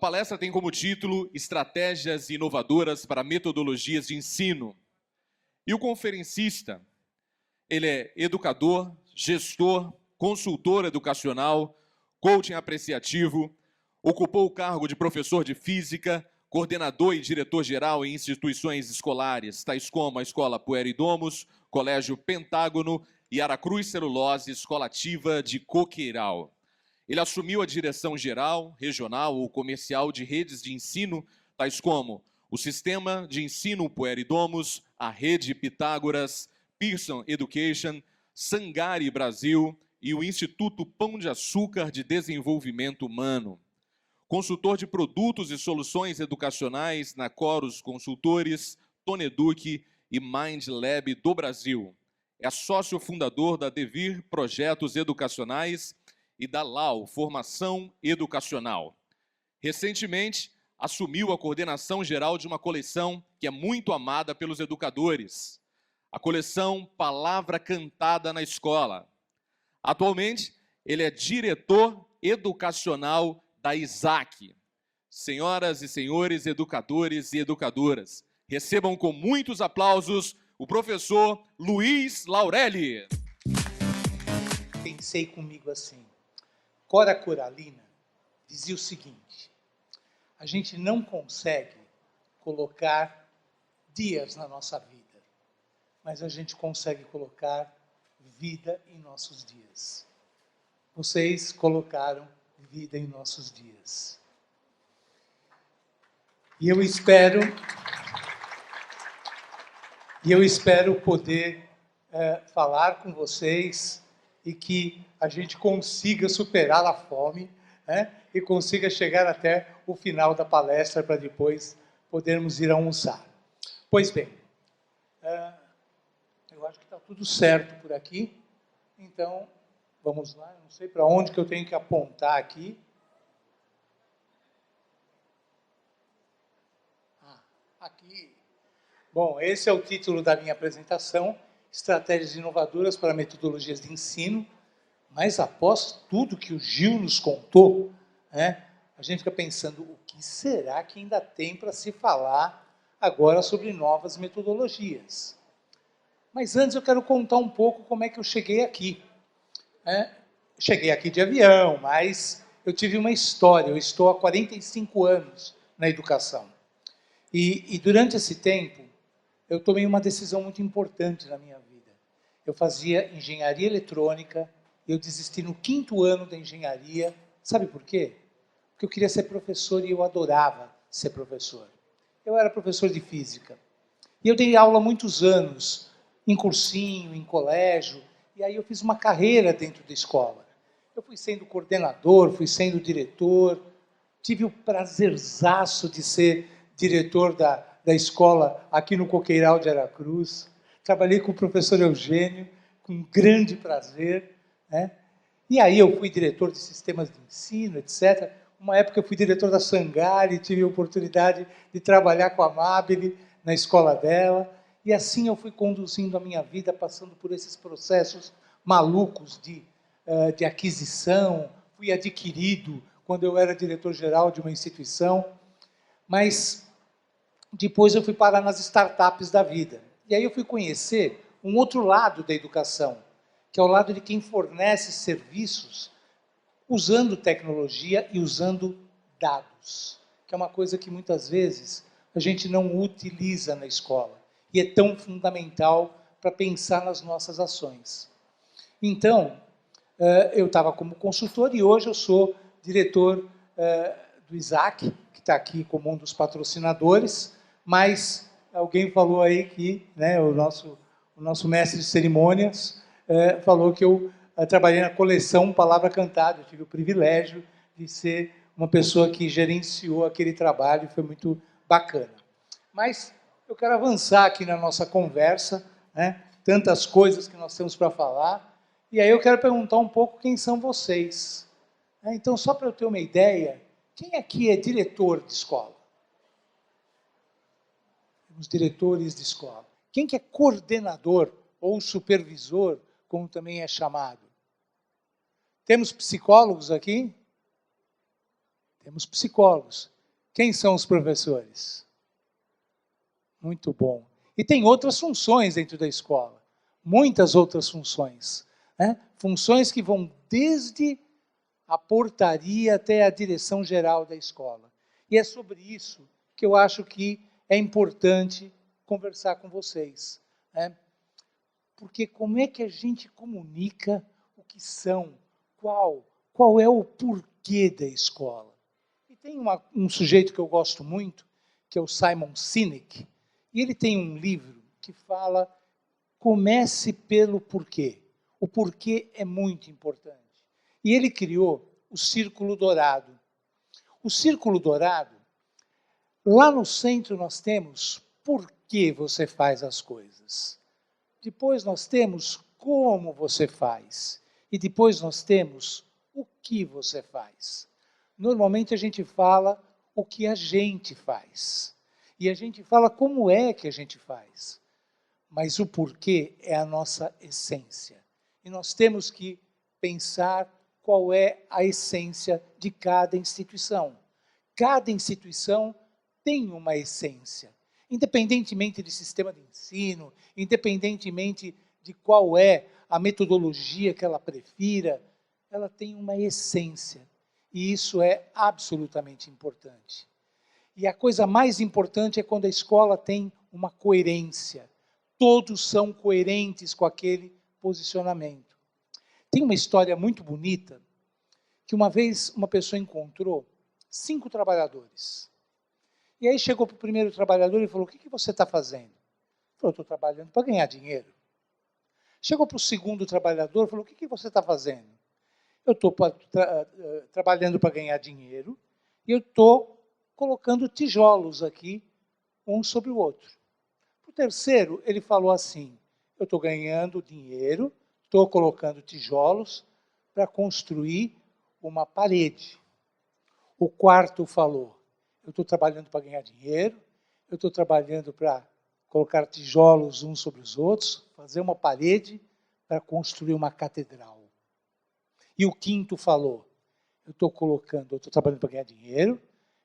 palestra tem como título Estratégias Inovadoras para Metodologias de Ensino. E o conferencista, ele é educador, gestor, consultor educacional, coaching apreciativo, ocupou o cargo de professor de física, coordenador e diretor-geral em instituições escolares, tais como a Escola Pueridomus, Colégio Pentágono e Aracruz Celulose, Escola Ativa de Coqueiral. Ele assumiu a direção geral, regional ou comercial de redes de ensino, tais como o Sistema de Ensino Pueridomus, a Rede Pitágoras, Pearson Education, Sangari Brasil e o Instituto Pão de Açúcar de Desenvolvimento Humano. Consultor de produtos e soluções educacionais na Coros Consultores, Toneduc e Mind Lab do Brasil. É sócio fundador da Devir Projetos Educacionais e da LAU Formação Educacional. Recentemente, assumiu a coordenação geral de uma coleção que é muito amada pelos educadores, a coleção Palavra Cantada na Escola. Atualmente, ele é diretor educacional da ISAC. Senhoras e senhores educadores e educadoras, recebam com muitos aplausos o professor Luiz Laurelli. Pensei comigo assim, Cora Coralina dizia o seguinte: a gente não consegue colocar dias na nossa vida, mas a gente consegue colocar vida em nossos dias. Vocês colocaram vida em nossos dias. E eu espero poder falar com vocês e que a gente consiga superar a fome, e consiga chegar até o final da palestra para depois podermos ir almoçar. Pois bem, eu acho que está tudo certo por aqui, então vamos lá. Eu não sei para onde que eu tenho que apontar aqui. Aqui. Bom, esse é o título da minha apresentação, Estratégias Inovadoras para Metodologias de Ensino. Mas após tudo que o Gil nos contou, a gente fica pensando, o que será que ainda tem para se falar agora sobre novas metodologias? Mas antes eu quero contar um pouco como é que eu cheguei aqui. Cheguei aqui de avião, mas eu tive uma história. Eu estou há 45 anos na educação. E durante esse tempo, eu tomei uma decisão muito importante na minha vida. Eu fazia engenharia eletrônica, eu desisti no 5º ano da engenharia. Sabe por quê? Porque eu queria ser professor e eu adorava ser professor. Eu era professor de física. E eu dei aula há muitos anos, em cursinho, em colégio, e aí eu fiz uma carreira dentro da escola. Eu fui sendo coordenador, fui sendo diretor, tive o prazerzaço de ser diretor da escola aqui no Coqueiral de Aracruz. Trabalhei com o professor Eugênio, com grande prazer. E aí eu fui diretor de sistemas de ensino, etc. Uma época eu fui diretor da Sangari, tive a oportunidade de trabalhar com a Amabile na escola dela. E assim eu fui conduzindo a minha vida, passando por esses processos malucos de aquisição. Fui adquirido quando eu era diretor-geral de uma instituição. Mas depois eu fui parar nas startups da vida. E aí eu fui conhecer um outro lado da educação, que é o lado de quem fornece serviços usando tecnologia e usando dados, que é uma coisa que muitas vezes a gente não utiliza na escola e é tão fundamental para pensar nas nossas ações. Então, eu estava como consultor e hoje eu sou diretor do ISAC, que está aqui como um dos patrocinadores, mas alguém falou aí que o nosso mestre de cerimônias falou que eu trabalhei na coleção Palavra Cantada. Eu tive o privilégio de ser uma pessoa que gerenciou aquele trabalho, foi muito bacana. Mas eu quero avançar aqui na nossa conversa, tantas coisas que nós temos para falar, e aí eu quero perguntar um pouco quem são vocês. Então, só para eu ter uma ideia, quem aqui é diretor de escola? Os diretores de escola. Quem que é coordenador ou supervisor, como também é chamado? Temos psicólogos aqui? Temos psicólogos. Quem são os professores? Muito bom. E tem outras funções dentro da escola, muitas outras funções, né? Funções que vão desde a portaria até a direção geral da escola. E é sobre isso que eu acho que é importante conversar com vocês, né? Porque como é que a gente comunica o que são, qual é o porquê da escola? E tem um sujeito que eu gosto muito, que é o Simon Sinek, e ele tem um livro que fala comece pelo porquê. O porquê é muito importante. E ele criou o Círculo Dourado. O Círculo Dourado, lá no centro nós temos por que você faz as coisas. Depois nós temos como você faz. E depois nós temos o que você faz. Normalmente a gente fala o que a gente faz. E a gente fala como é que a gente faz. Mas o porquê é a nossa essência. E nós temos que pensar qual é a essência de cada instituição. Cada instituição tem uma essência. Independentemente de sistema de ensino, independentemente de qual é a metodologia que ela prefira, ela tem uma essência. E isso é absolutamente importante. E a coisa mais importante é quando a escola tem uma coerência. Todos são coerentes com aquele posicionamento. Tem uma história muito bonita, que uma vez uma pessoa encontrou 5 trabalhadores. E aí chegou para o primeiro trabalhador e falou, o que você está fazendo? Ele falou, estou trabalhando para ganhar dinheiro. Chegou para o segundo trabalhador e falou, o que você está fazendo? Eu estou trabalhando para ganhar dinheiro e eu estou colocando tijolos aqui, um sobre o outro. Para o terceiro, ele falou assim, eu estou ganhando dinheiro, estou colocando tijolos para construir uma parede. O quarto falou, eu estou trabalhando para ganhar dinheiro, eu estou trabalhando para colocar tijolos uns sobre os outros, fazer uma parede para construir uma catedral. E o quinto falou, eu estou trabalhando para ganhar dinheiro,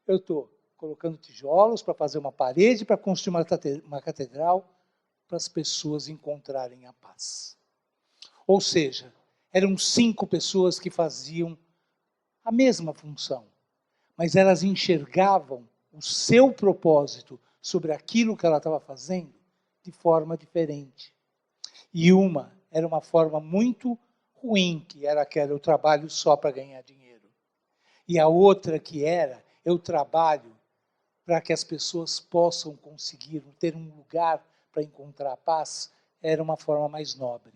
eu estou colocando tijolos para fazer uma parede, para construir uma catedral, para as pessoas encontrarem a paz. Ou seja, eram 5 pessoas que faziam a mesma função, mas elas enxergavam o seu propósito sobre aquilo que ela estava fazendo de forma diferente. E uma era uma forma muito ruim, que era o trabalho só para ganhar dinheiro. E a outra que era, eu trabalho para que as pessoas possam conseguir ter um lugar para encontrar a paz, era uma forma mais nobre.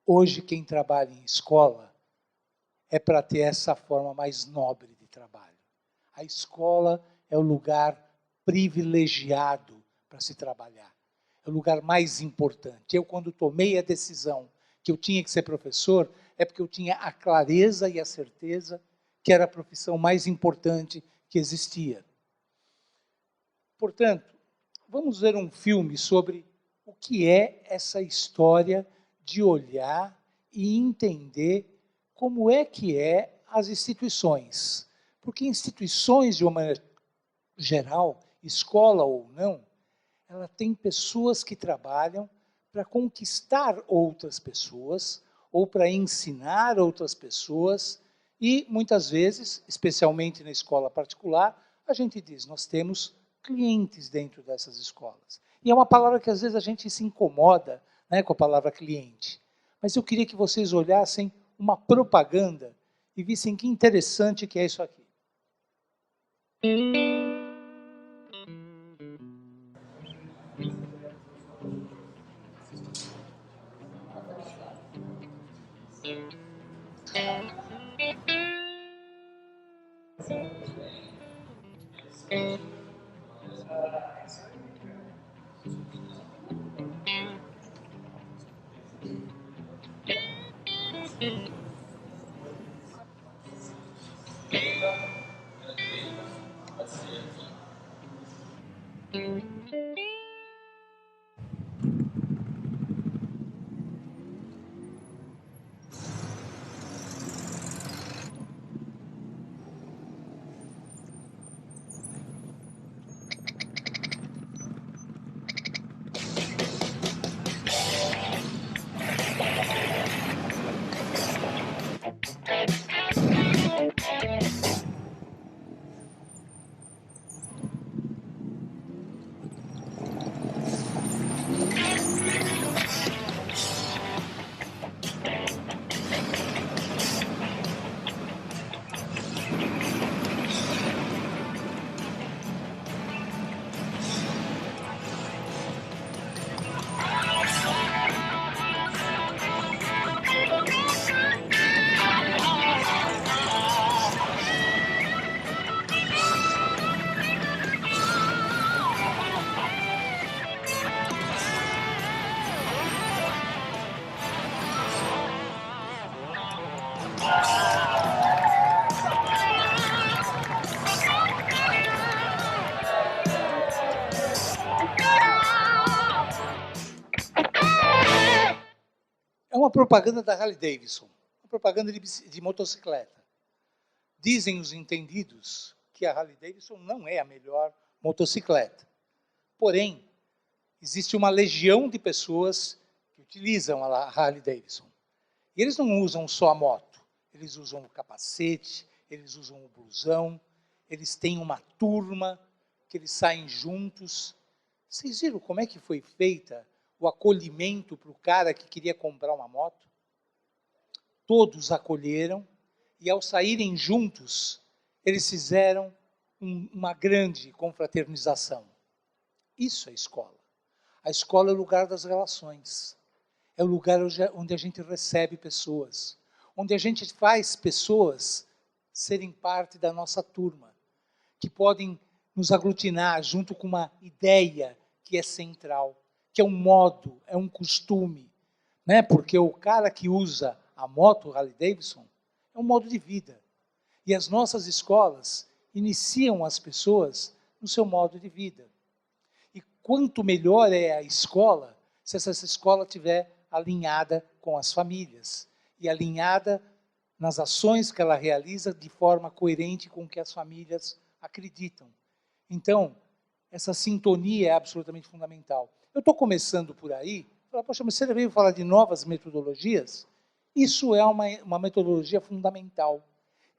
Hoje, quem trabalha em escola é para ter essa forma mais nobre de trabalho. A escola é o lugar privilegiado para se trabalhar. É o lugar mais importante. Eu, quando tomei a decisão que eu tinha que ser professor, é porque eu tinha a clareza e a certeza que era a profissão mais importante que existia. Portanto, vamos ver um filme sobre o que é essa história de olhar e entender como é que é as instituições. Porque instituições, de uma maneira geral, escola ou não, ela tem pessoas que trabalham para conquistar outras pessoas ou para ensinar outras pessoas e, muitas vezes, especialmente na escola particular, a gente diz, nós temos clientes dentro dessas escolas. E é uma palavra que às vezes a gente se incomoda, né, com a palavra cliente. Mas eu queria que vocês olhassem uma propaganda e vissem que interessante que é isso aqui. É uma propaganda da Harley Davidson, uma propaganda de motocicleta. Dizem os entendidos que a Harley Davidson não é a melhor motocicleta. Porém, existe uma legião de pessoas que utilizam a Harley Davidson. E eles não usam só a moto, eles usam o capacete, eles usam o blusão, eles têm uma turma que eles saem juntos. Vocês viram como é que foi feita o acolhimento para o cara que queria comprar uma moto? Todos acolheram e, ao saírem juntos, eles fizeram uma grande confraternização. Isso é escola. A escola é o lugar das relações. É o lugar onde a gente recebe pessoas, onde a gente faz pessoas serem parte da nossa turma, que podem nos aglutinar junto com uma ideia que é central, que é um modo, é um costume, né? Porque o cara que usa a moto Harley Davidson é um modo de vida. E as nossas escolas iniciam as pessoas no seu modo de vida. E quanto melhor é a escola, se essa escola estiver alinhada com as famílias e alinhada nas ações que ela realiza de forma coerente com o que as famílias acreditam. Então, essa sintonia é absolutamente fundamental. Eu estou começando por aí, poxa, mas você veio falar de novas metodologias? Isso é uma metodologia fundamental,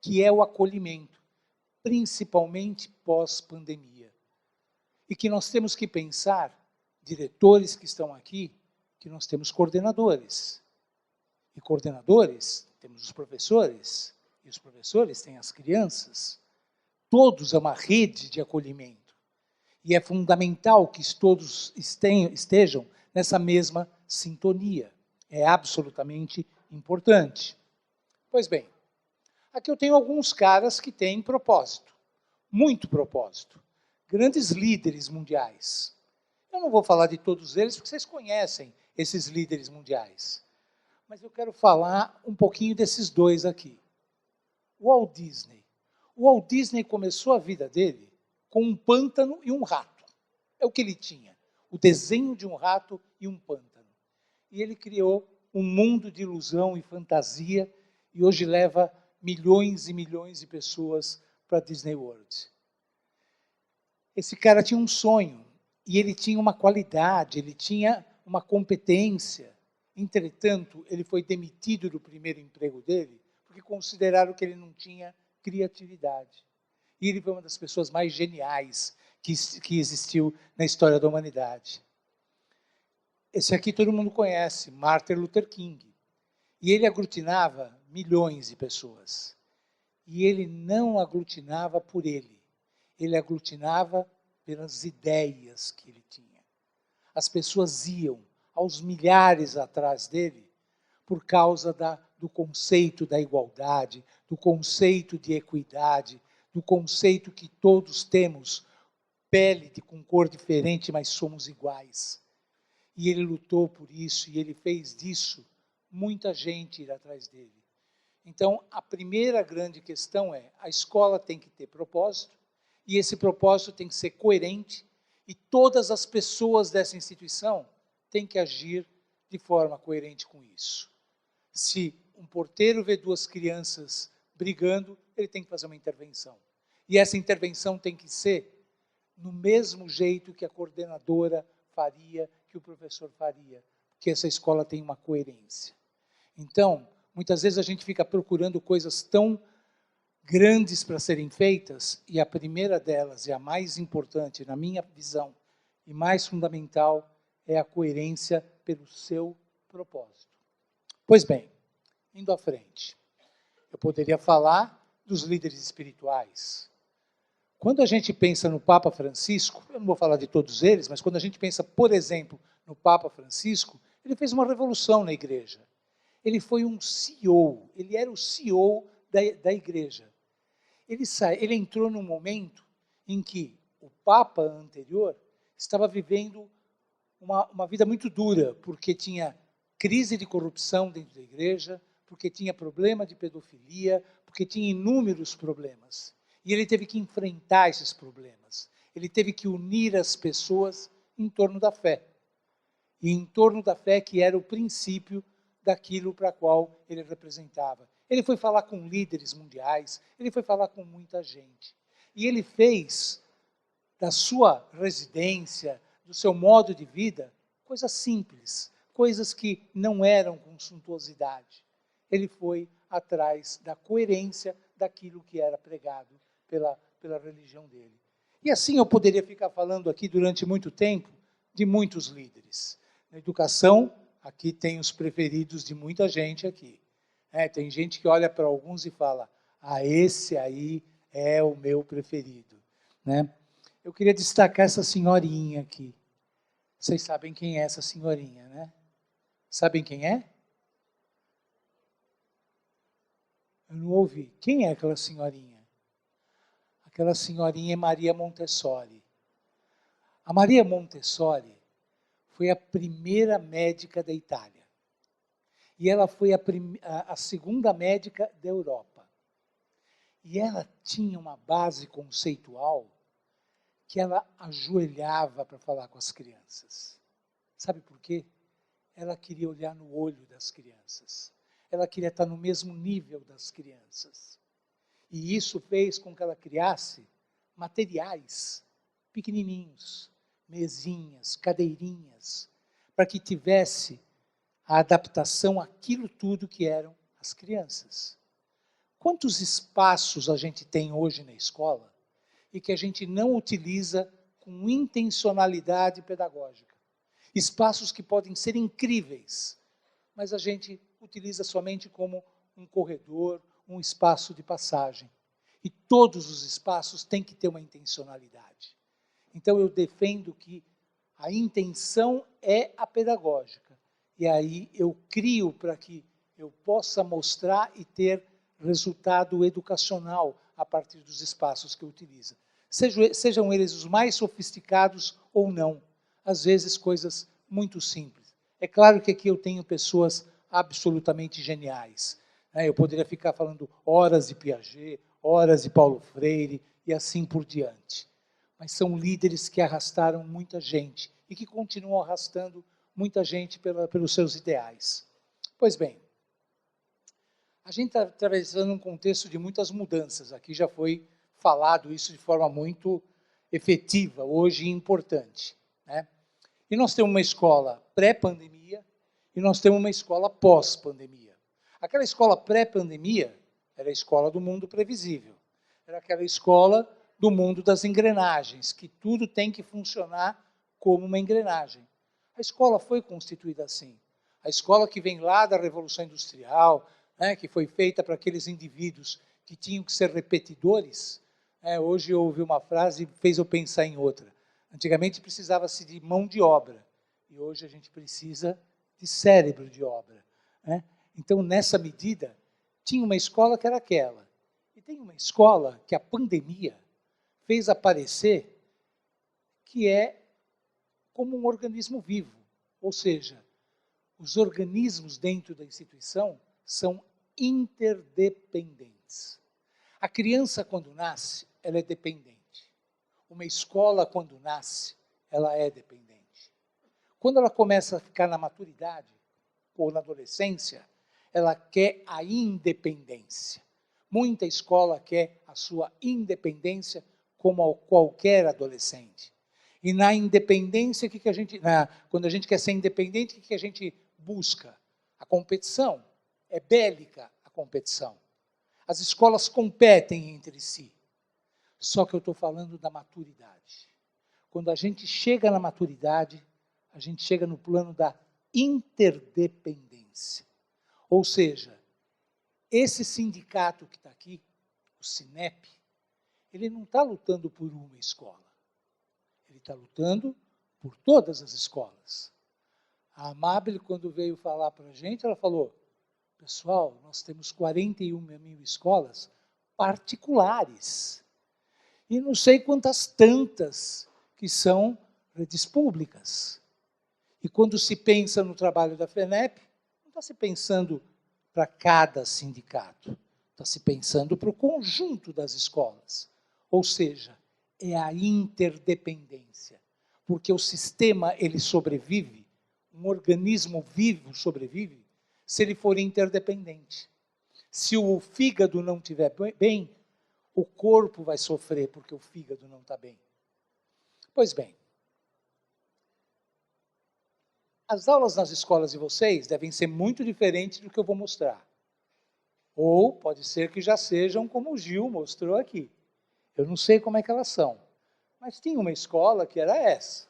que é o acolhimento, principalmente pós-pandemia. E que nós temos que pensar, diretores que estão aqui, que nós temos coordenadores. E coordenadores, temos os professores, e os professores têm as crianças. Todos é uma rede de acolhimento. E é fundamental que todos estejam nessa mesma sintonia. É absolutamente importante. Pois bem, aqui eu tenho alguns caras que têm propósito, muito propósito. Grandes líderes mundiais. Eu não vou falar de todos eles, porque vocês conhecem esses líderes mundiais. Mas eu quero falar um pouquinho desses dois aqui. O Walt Disney. O Walt Disney começou a vida dele com um pântano e um rato. É o que ele tinha. O desenho de um rato e um pântano. E ele criou um mundo de ilusão e fantasia e hoje leva milhões e milhões de pessoas para Disney World. Esse cara tinha um sonho e ele tinha uma qualidade, ele tinha uma competência. Entretanto, ele foi demitido do primeiro emprego dele porque consideraram que ele não tinha criatividade. E ele foi uma das pessoas mais geniais que existiu na história da humanidade. Esse aqui todo mundo conhece, Martin Luther King. E ele aglutinava milhões de pessoas. E ele não aglutinava por ele. Ele aglutinava pelas ideias que ele tinha. As pessoas iam aos milhares atrás dele por causa do conceito da igualdade, do conceito de equidade, do conceito que todos temos pele com cor diferente, mas somos iguais. E ele lutou por isso, e ele fez disso muita gente ir atrás dele. Então, a primeira grande questão é, a escola tem que ter propósito, e esse propósito tem que ser coerente, e todas as pessoas dessa instituição têm que agir de forma coerente com isso. Se um porteiro vê duas crianças brigando, ele tem que fazer uma intervenção. E essa intervenção tem que ser no mesmo jeito que a coordenadora faria, que o professor faria, porque essa escola tem uma coerência. Então, Muitas vezes a gente fica procurando coisas tão grandes para serem feitas, e a primeira delas, e a mais importante, na minha visão, e mais fundamental, é a coerência pelo seu propósito. Pois bem, indo à frente, eu poderia falar dos líderes espirituais. Quando a gente pensa no Papa Francisco, eu não vou falar de todos eles, mas quando a gente pensa, por exemplo, no Papa Francisco, ele fez uma revolução na igreja. Ele foi um CEO, ele era o CEO da igreja. Ele entrou num momento em que o Papa anterior estava vivendo uma vida muito dura, porque tinha crise de corrupção dentro da igreja, porque tinha problema de pedofilia, porque tinha inúmeros problemas. E ele teve que enfrentar esses problemas. Ele teve que unir as pessoas em torno da fé. E em torno da fé que era o princípio daquilo para qual ele representava. Ele foi falar com líderes mundiais, ele foi falar com muita gente. E ele fez da sua residência, do seu modo de vida, coisas simples, coisas que não eram com suntuosidade. Ele foi atrás da coerência daquilo que era pregado pela religião dele. E assim eu poderia ficar falando aqui durante muito tempo de muitos líderes. Na educação, aqui tem os preferidos de muita gente aqui. Tem gente que olha para alguns e fala, esse aí é o meu preferido. Né? Eu queria destacar essa senhorinha aqui. Vocês sabem quem é essa senhorinha, né? Sabem quem é? Eu não ouvi. Quem é aquela senhorinha? Aquela senhorinha é Maria Montessori. A Maria Montessori foi a primeira médica da Itália. E ela foi a segunda médica da Europa. E ela tinha uma base conceitual que ela ajoelhava para falar com as crianças. Sabe por quê? Ela queria olhar no olho das crianças. Ela queria estar no mesmo nível das crianças. E isso fez com que ela criasse materiais pequenininhos, mesinhas, cadeirinhas, para que tivesse a adaptação àquilo tudo que eram as crianças. Quantos espaços a gente tem hoje na escola e que a gente não utiliza com intencionalidade pedagógica? Espaços que podem ser incríveis, mas a gente utiliza somente como um corredor, um espaço de passagem. E todos os espaços têm que ter uma intencionalidade. Então eu defendo que a intenção é a pedagógica. E aí eu crio para que eu possa mostrar e ter resultado educacional a partir dos espaços que eu utilizo. Sejam eles os mais sofisticados ou não. Às vezes coisas muito simples. É claro que aqui eu tenho pessoas absolutamente geniais. Eu poderia ficar falando horas de Piaget, horas de Paulo Freire e assim por diante. Mas são líderes que arrastaram muita gente e que continuam arrastando muita gente pelos seus ideais. Pois bem, a gente está atravessando um contexto de muitas mudanças. Aqui já foi falado isso de forma muito efetiva, hoje e importante. Né? E nós temos uma escola pré-pandemia e nós temos uma escola pós-pandemia. Aquela escola pré-pandemia era a escola do mundo previsível. Era aquela escola do mundo das engrenagens, que tudo tem que funcionar como uma engrenagem. A escola foi constituída assim. A escola que vem lá da Revolução Industrial, né, que foi feita para aqueles indivíduos que tinham que ser repetidores. Hoje eu ouvi uma frase e fez eu pensar em outra. Antigamente precisava-se de mão de obra, e hoje a gente precisa de cérebro de obra. Né? Então, nessa medida, tinha uma escola que era aquela. E tem uma escola que a pandemia fez aparecer que é como um organismo vivo, ou seja, os organismos dentro da instituição são interdependentes. A criança, quando nasce, ela é dependente. Uma escola, quando nasce, ela é dependente. Quando ela começa a ficar na maturidade, ou na adolescência, ela quer a independência. Muita escola quer a sua independência como qualquer adolescente. E na independência, quando a gente quer ser independente, o que a gente busca? A competição. é bélica a competição. As escolas competem entre si. Só que eu estou falando da maturidade. Quando a gente chega na maturidade, a gente chega no plano da interdependência. Ou seja, esse sindicato que está aqui, o SINEP, ele não está lutando por uma escola. Ele está lutando por todas as escolas. A Amabile, quando veio falar para a gente, ela falou, pessoal, nós temos 41 mil escolas particulares. E não sei quantas tantas que são redes públicas. E quando se pensa no trabalho da FENEP, não está se pensando para cada sindicato, está se pensando para o conjunto das escolas. Ou seja, é a interdependência. Porque o sistema, ele sobrevive, um organismo vivo sobrevive, se ele for interdependente. Se o fígado não estiver bem, o corpo vai sofrer porque o fígado não está bem. Pois bem, as aulas nas escolas de vocês devem ser muito diferentes do que eu vou mostrar. Ou pode ser que já sejam como o Gil mostrou aqui. Eu não sei como é que elas são. Mas tinha uma escola que era essa.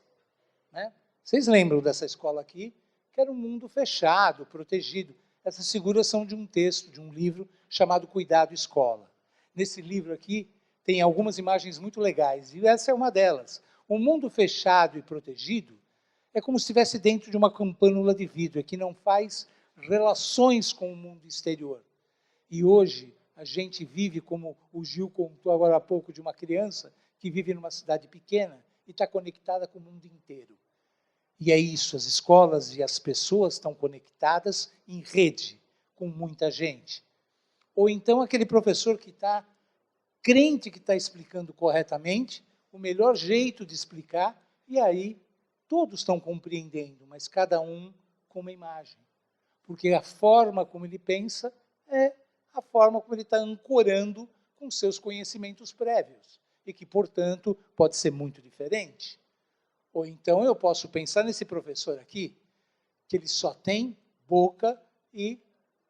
Né? Vocês lembram dessa escola aqui? Que era um mundo fechado, protegido. Essas figuras são de um texto, de um livro chamado Cuidado Escola. Nesse livro aqui tem algumas imagens muito legais. E essa é uma delas. Um mundo fechado e protegido é como se estivesse dentro de uma campânula de vidro, que não faz relações com o mundo exterior. E hoje a gente vive, como o Gil contou agora há pouco, de uma criança que vive numa cidade pequena e está conectada com o mundo inteiro. E é isso, as escolas e as pessoas estão conectadas em rede, com muita gente. Ou então aquele professor que está crente que está explicando corretamente, o melhor jeito de explicar, e aí todos estão compreendendo, mas cada um com uma imagem. Porque a forma como ele pensa é a forma como ele está ancorando com seus conhecimentos prévios, e que, portanto, pode ser muito diferente. Ou então eu posso pensar nesse professor aqui, que ele só tem boca e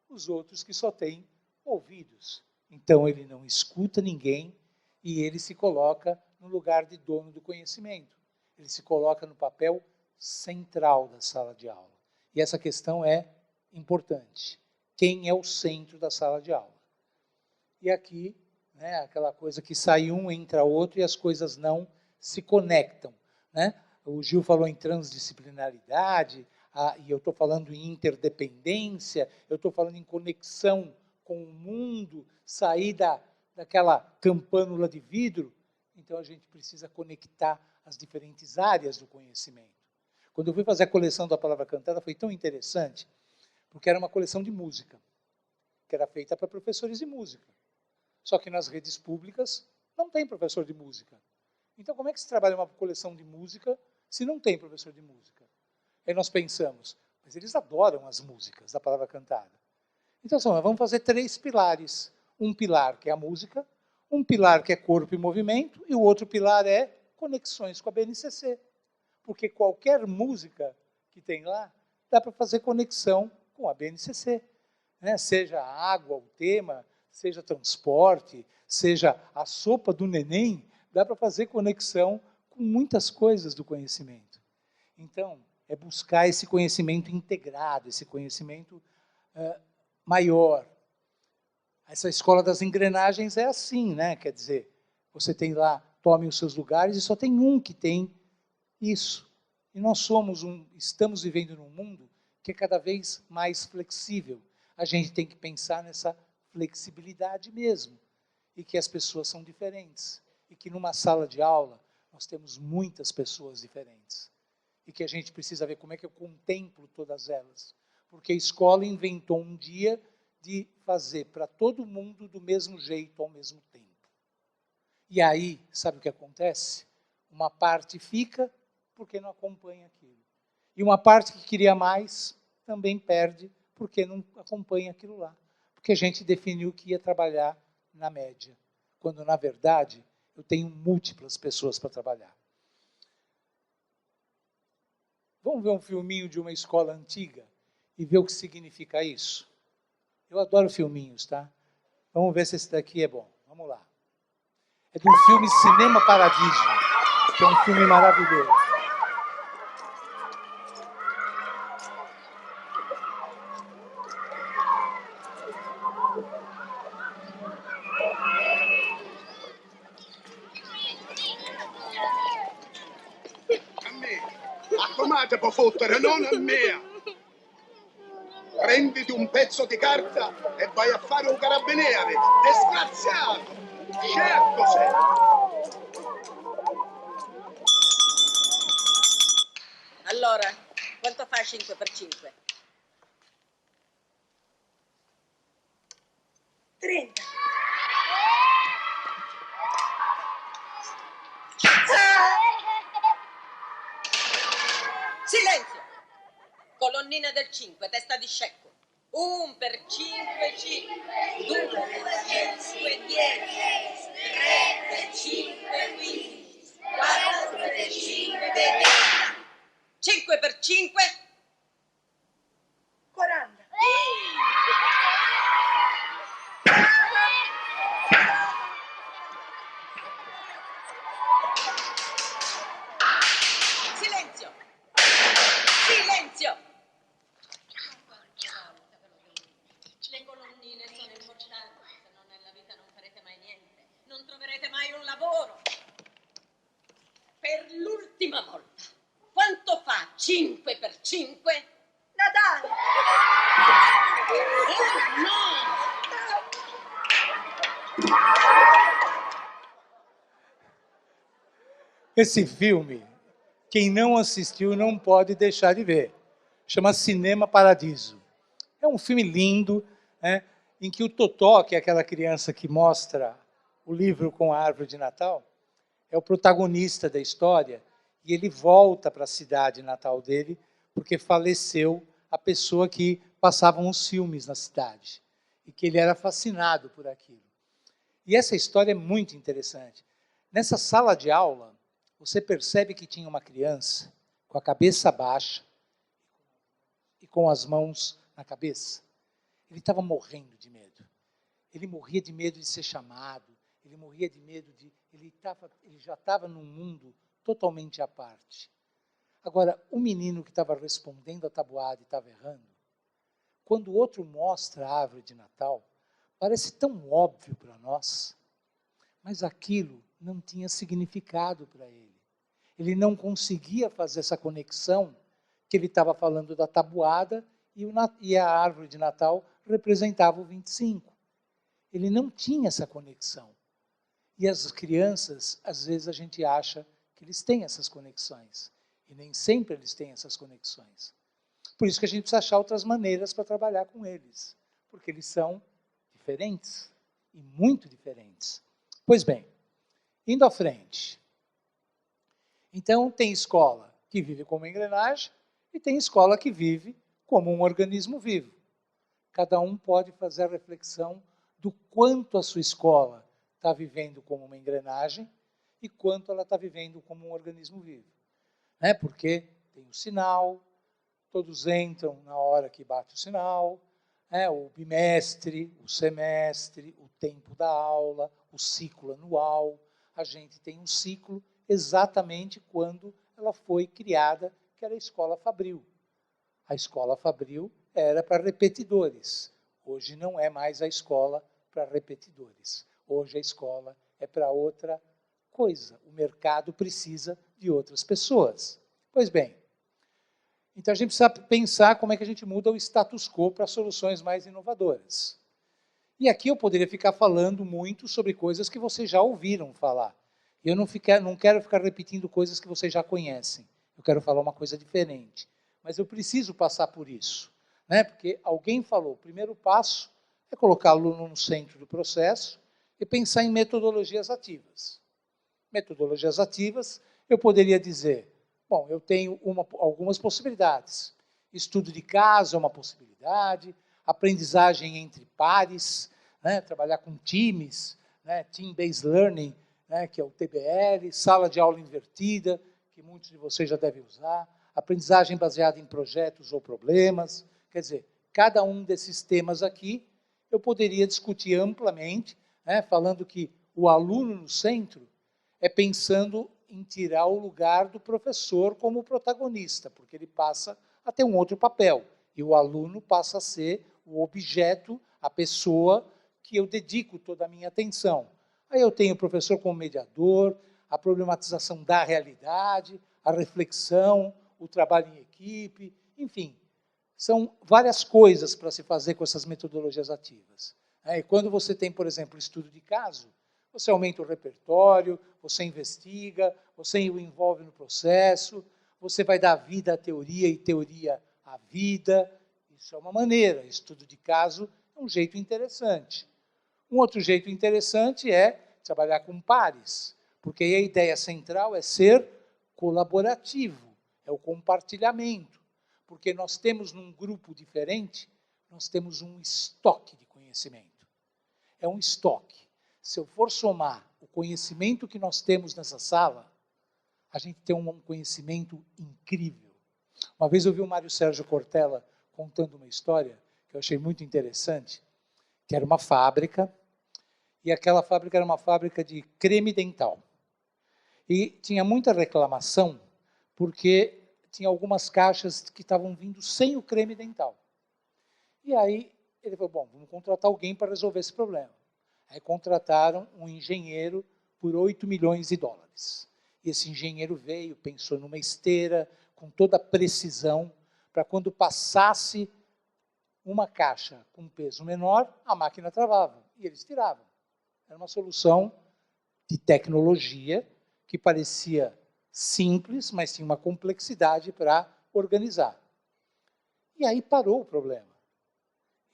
os outros que só têm ouvidos. Então ele não escuta ninguém e ele se coloca no lugar de dono do conhecimento. Ele se coloca no papel central da sala de aula. E essa questão é importante. Quem é o centro da sala de aula? E aqui, né, aquela coisa que sai um, entra outro e as coisas não se conectam. Né? O Gil falou em transdisciplinaridade, e eu estou falando em interdependência, eu estou falando em conexão com o mundo, sair daquela campânula de vidro. Então a gente precisa conectar as diferentes áreas do conhecimento. Quando eu fui fazer a coleção da Palavra Cantada, foi tão interessante, porque era uma coleção de música, que era feita para professores de música. Só que nas redes públicas não tem professor de música. Então como é que se trabalha uma coleção de música se não tem professor de música? Aí nós pensamos, mas eles adoram as músicas da Palavra Cantada. Então, vamos fazer 3 pilares. Um pilar que é a música, um pilar que é corpo e movimento, e o outro pilar é conexões com a BNCC. Porque qualquer música que tem lá, dá para fazer conexão com a BNCC. Né? Seja a água, o tema, seja transporte, seja a sopa do neném, dá para fazer conexão com muitas coisas do conhecimento. Então, é buscar esse conhecimento integrado, esse conhecimento maior. Essa escola das engrenagens é assim, né? Quer dizer, você tem lá, tome os seus lugares e só tem um que tem isso. E nós estamos vivendo num mundo que é cada vez mais flexível. A gente tem que pensar nessa flexibilidade mesmo. E que as pessoas são diferentes. E que numa sala de aula nós temos muitas pessoas diferentes. E que a gente precisa ver como é que eu contemplo todas elas. Porque a escola inventou um dia de fazer para todo mundo do mesmo jeito, ao mesmo tempo. E aí, sabe o que acontece? Uma parte fica porque não acompanha aquilo. E uma parte que queria mais também perde porque não acompanha aquilo lá. Porque a gente definiu que ia trabalhar na média. Quando, na verdade, eu tenho múltiplas pessoas para trabalhar. Vamos ver um filminho de uma escola antiga e ver o que significa isso? Eu adoro filminhos, tá? Vamos ver se esse daqui é bom. Vamos lá. É do filme Cinema Paradiso, que é um filme maravilhoso. A me. A com'è può fottere, non a me. Prenditi un pezzo di carta e vai a fare un carabiniere. Disgraziato! Certo sei! Allora, quanto fa 5 per 5? 30. Silenzio! Colonnina del 5, testa di scecco. 1 per 5, 5. 2 per 5, 10. 3 per 5, 15. 4 per 5, 20. 5 per 5? 40. Silenzio! Silenzio! Le colonnine sono importanti, se no nella vita non farete mai niente. Non troverete mai un lavoro. Per l'ultima volta, quanto fa 5 per 5? Natale! Oh, no! Esse filme, quem não assistiu não pode deixar de ver. Chama Cinema Paradiso. É um filme lindo, né, em que o Totó, que é aquela criança que mostra o livro com a árvore de Natal, é o protagonista da história, e ele volta para a cidade natal dele, porque faleceu a pessoa que passavam os filmes na cidade, e que ele era fascinado por aquilo. E essa história é muito interessante. Nessa sala de aula, você percebe que tinha uma criança com a cabeça baixa e com as mãos na cabeça. Ele estava morrendo de medo. Ele morria de medo de ser chamado, ele morria de medo de... Ele já estava num mundo totalmente à parte. Agora, o menino que estava respondendo a tabuada e estava errando, quando o outro mostra a árvore de Natal, parece tão óbvio para nós, mas aquilo não tinha significado para ele. Ele não conseguia fazer essa conexão que ele estava falando da tabuada e a árvore de Natal representava o 25. Ele não tinha essa conexão. E as crianças, às vezes a gente acha que eles têm essas conexões. E nem sempre eles têm essas conexões. Por isso que a gente precisa achar outras maneiras para trabalhar com eles. Porque eles são diferentes. E muito diferentes. Pois bem, indo à frente. Então, tem escola que vive como engrenagem e tem escola que vive como um organismo vivo. Cada um pode fazer a reflexão do quanto a sua escola está vivendo como uma engrenagem e quanto ela está vivendo como um organismo vivo. Né? Porque tem o sinal, todos entram na hora que bate o sinal, o bimestre, o semestre, o tempo da aula, o ciclo anual. A gente tem um ciclo exatamente quando ela foi criada, que era a Escola Fabril. A Escola Fabril era para repetidores. Hoje não é mais a escola para repetidores. Hoje a escola é para outra coisa. O mercado precisa de outras pessoas. Pois bem, então a gente precisa pensar como é que a gente muda o status quo para soluções mais inovadoras. E aqui eu poderia ficar falando muito sobre coisas que vocês já ouviram falar. Eu não quero ficar repetindo coisas que vocês já conhecem. Eu quero falar uma coisa diferente. Mas eu preciso passar por isso. Né? Porque alguém falou, o primeiro passo é colocar o aluno no centro do processo e pensar em metodologias ativas. Metodologias ativas, eu poderia dizer, bom, eu tenho algumas possibilidades. Estudo de caso é uma possibilidade, aprendizagem entre pares, né? Trabalhar com times, né? Team-Based Learning, né? Que é o TBL, sala de aula invertida, que muitos de vocês já devem usar, aprendizagem baseada em projetos ou problemas. Quer dizer, cada um desses temas aqui eu poderia discutir amplamente, né, falando que o aluno no centro é pensando em tirar o lugar do professor como protagonista, porque ele passa a ter um outro papel, e o aluno passa a ser o objeto, a pessoa que eu dedico toda a minha atenção. Aí eu tenho o professor como mediador, a problematização da realidade, a reflexão, o trabalho em equipe, enfim, são várias coisas para se fazer com essas metodologias ativas. E quando você tem, por exemplo, o estudo de caso, você aumenta o repertório, você investiga, você o envolve no processo, você vai dar vida à teoria e teoria à vida. Isso é uma maneira. Estudo de caso é um jeito interessante. Um outro jeito interessante é trabalhar com pares, porque aí a ideia central é ser colaborativo, é o compartilhamento. Porque nós temos num grupo diferente, nós temos um estoque de conhecimento. É um estoque. Se eu for somar o conhecimento que nós temos nessa sala, a gente tem um conhecimento incrível. Uma vez eu vi o Mário Sérgio Cortella contando uma história que eu achei muito interessante, que era uma fábrica, e aquela fábrica era uma fábrica de creme dental. E tinha muita reclamação, porque tinha algumas caixas que estavam vindo sem o creme dental. E aí ele falou, bom, vamos contratar alguém para resolver esse problema. Aí contrataram um engenheiro por 8 milhões de dólares. E esse engenheiro veio, pensou numa esteira, com toda a precisão, para quando passasse uma caixa com peso menor, a máquina travava, e eles tiravam. Era uma solução de tecnologia que parecia simples, mas tinha uma complexidade para organizar. E aí parou o problema.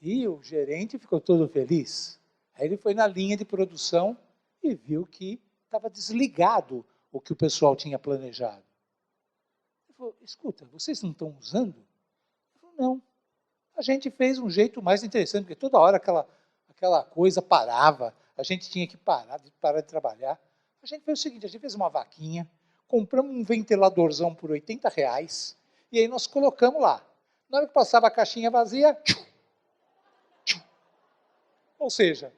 E o gerente ficou todo feliz. Aí ele foi na linha de produção e viu que estava desligado o que o pessoal tinha planejado. Ele falou, escuta, vocês não estão usando? Ele falou, não. A gente fez um jeito mais interessante, porque toda hora aquela coisa parava, a gente tinha que parar de trabalhar. A gente fez o seguinte, a gente fez uma vaquinha, compramos um ventiladorzão por R$80, e aí nós colocamos lá. Na hora que passava a caixinha vazia, tchum, tchum. Ou seja,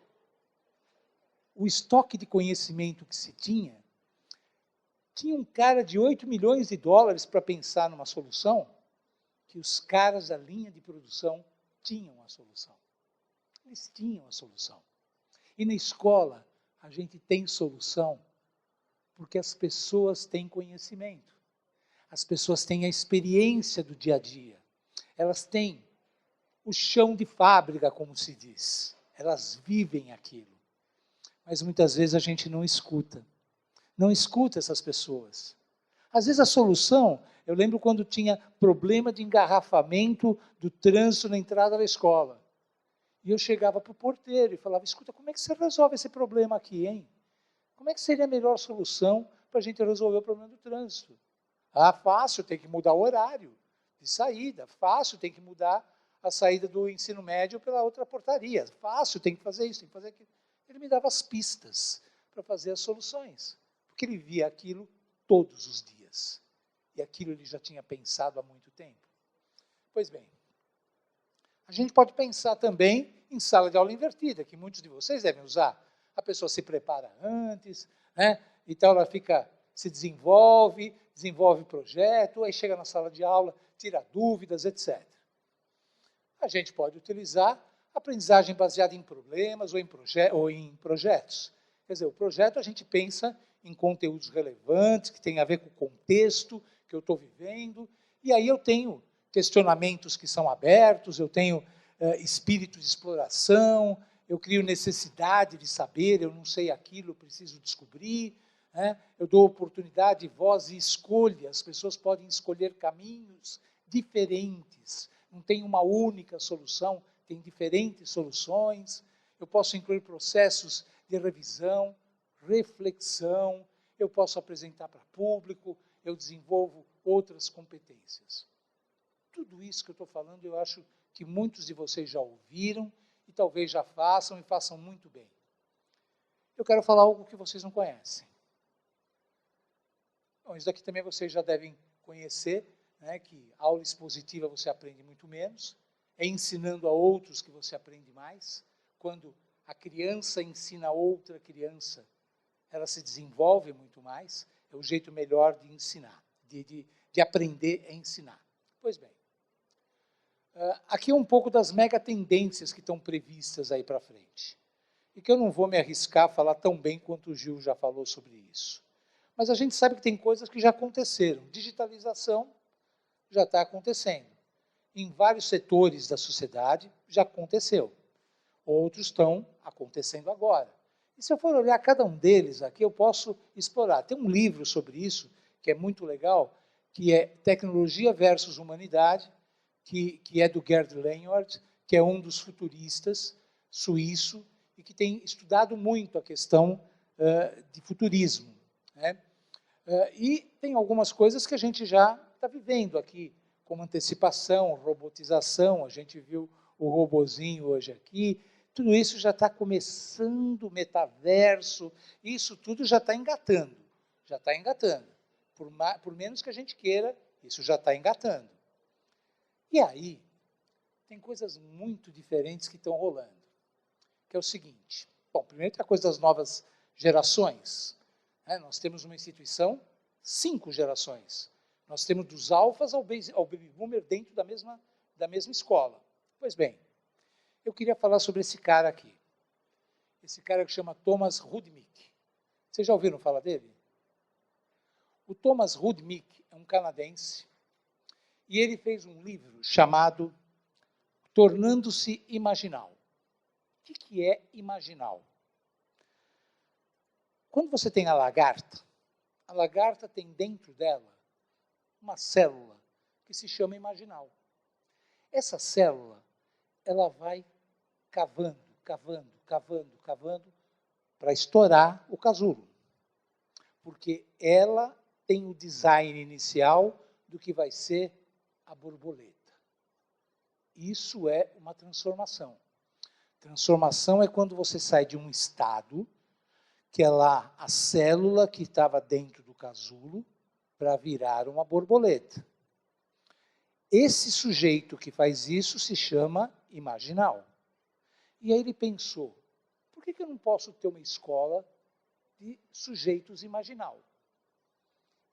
o estoque de conhecimento que se tinha um cara de 8 milhões de dólares para pensar numa solução, que os caras da linha de produção tinham a solução. Eles tinham a solução. E na escola, a gente tem solução porque as pessoas têm conhecimento. As pessoas têm a experiência do dia a dia. Elas têm o chão de fábrica, como se diz. Elas vivem aquilo. Mas muitas vezes a gente não escuta. Não escuta essas pessoas. Às vezes a solução, eu lembro quando tinha problema de engarrafamento do trânsito na entrada da escola. E eu chegava para o porteiro e falava, escuta, como é que você resolve esse problema aqui, hein? Como é que seria a melhor solução para a gente resolver o problema do trânsito? Ah, fácil, tem que mudar o horário de saída. Fácil, tem que mudar a saída do ensino médio pela outra portaria. Fácil, tem que fazer isso, tem que fazer aquilo. Ele me dava as pistas para fazer as soluções, porque ele via aquilo todos os dias. E aquilo ele já tinha pensado há muito tempo. Pois bem, a gente pode pensar também em sala de aula invertida, que muitos de vocês devem usar. A pessoa se prepara antes, né? Então ela se desenvolve projeto, aí chega na sala de aula, tira dúvidas, etc. A gente pode utilizar aprendizagem baseada em problemas ou em projetos. Quer dizer, o projeto a gente pensa em conteúdos relevantes, que tem a ver com o contexto que eu estou vivendo, e aí eu tenho questionamentos que são abertos, eu tenho espírito de exploração, eu crio necessidade de saber, eu não sei aquilo, eu preciso descobrir, né? Eu dou oportunidade, voz e escolha, as pessoas podem escolher caminhos diferentes, não tem uma única solução, tem diferentes soluções, eu posso incluir processos de revisão, reflexão, eu posso apresentar para público, eu desenvolvo outras competências. Tudo isso que eu estou falando, eu acho que muitos de vocês já ouviram e talvez já façam e façam muito bem. Eu quero falar algo que vocês não conhecem. Bom, isso daqui também vocês já devem conhecer, né, que aula expositiva você aprende muito menos, é ensinando a outros que você aprende mais. quando a criança ensina outra criança, ela se desenvolve muito mais, é o jeito melhor de ensinar, de aprender a ensinar. Pois bem, aqui é um pouco das mega tendências que estão previstas aí para frente. E que eu não vou me arriscar a falar tão bem quanto o Gil já falou sobre isso. Mas a gente sabe que tem coisas que já aconteceram. Digitalização já está acontecendo. Em vários setores da sociedade já aconteceu. Outros estão acontecendo agora. E se eu for olhar cada um deles aqui, eu posso explorar. Tem um livro sobre isso, que é muito legal, que é Tecnologia versus Humanidade, que é do Gerd Leonhard, que é um dos futuristas suíço, e que tem estudado muito a questão de futurismo, né? E tem algumas coisas que a gente já está vivendo aqui, como antecipação, robotização, a gente viu o robozinho hoje aqui, tudo isso já está começando, metaverso, isso tudo já está engatando, por menos que a gente queira, isso já está engatando. E aí, tem coisas muito diferentes que estão rolando, que é o seguinte, bom, primeiro tem a coisa das novas gerações, né? Nós temos uma instituição, 5 gerações, nós temos dos alfas ao baby boomer dentro da mesma escola. Pois bem, eu queria falar sobre esse cara aqui, esse cara que chama Thomas Rudnick. Vocês já ouviram falar dele? O Thomas Rudnick é um canadense, e ele fez um livro chamado Tornando-se Imaginal. O que é imaginal? Quando você tem a lagarta tem dentro dela uma célula que se chama imaginal. Essa célula, ela vai cavando para estourar o casulo. Porque ela tem o design inicial do que vai ser a borboleta. Isso é uma transformação. Transformação é quando você sai de um estado, que é lá a célula que estava dentro do casulo, para virar uma borboleta. Esse sujeito que faz isso se chama imaginal. E aí ele pensou, por que eu não posso ter uma escola de sujeitos imaginal?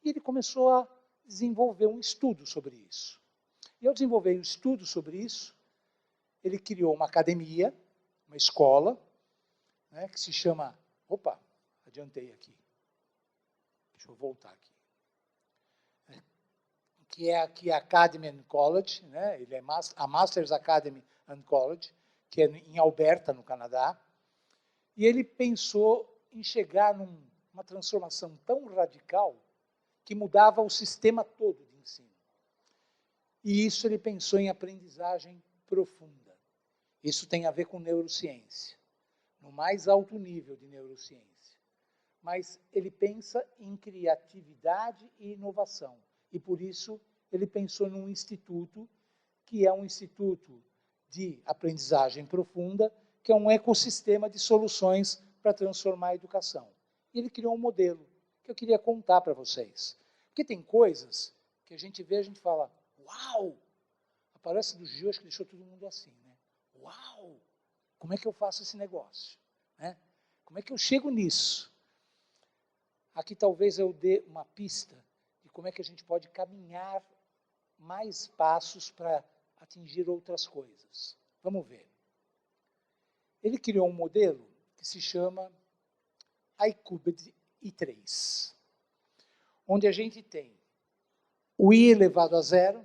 E ele começou a desenvolver um estudo sobre isso. E ao desenvolver um estudo sobre isso, ele criou uma academia, uma escola, né, que se chama... Opa, adiantei aqui. Deixa eu voltar aqui. Que é aqui a Academy and College, né, ele é a Masters Academy and College, que é em Alberta, no Canadá. E ele pensou em chegar numa transformação tão radical que mudava o sistema todo de ensino. E isso ele pensou em aprendizagem profunda. Isso tem a ver com neurociência, no mais alto nível de neurociência. Mas ele pensa em criatividade e inovação. E por isso ele pensou num instituto, que é um instituto de aprendizagem profunda, que é um ecossistema de soluções para transformar a educação. E ele criou um modelo que eu queria contar para vocês. Porque tem coisas que a gente vê, a gente fala, uau! A palestra do Gil, acho que deixou todo mundo assim, né? Uau! Como é que eu faço esse negócio? Né? Como é que eu chego nisso? Aqui talvez eu dê uma pista de como é que a gente pode caminhar mais passos para atingir outras coisas. Vamos ver. Ele criou um modelo que se chama I-Cubed I3, onde a gente tem o I elevado a zero,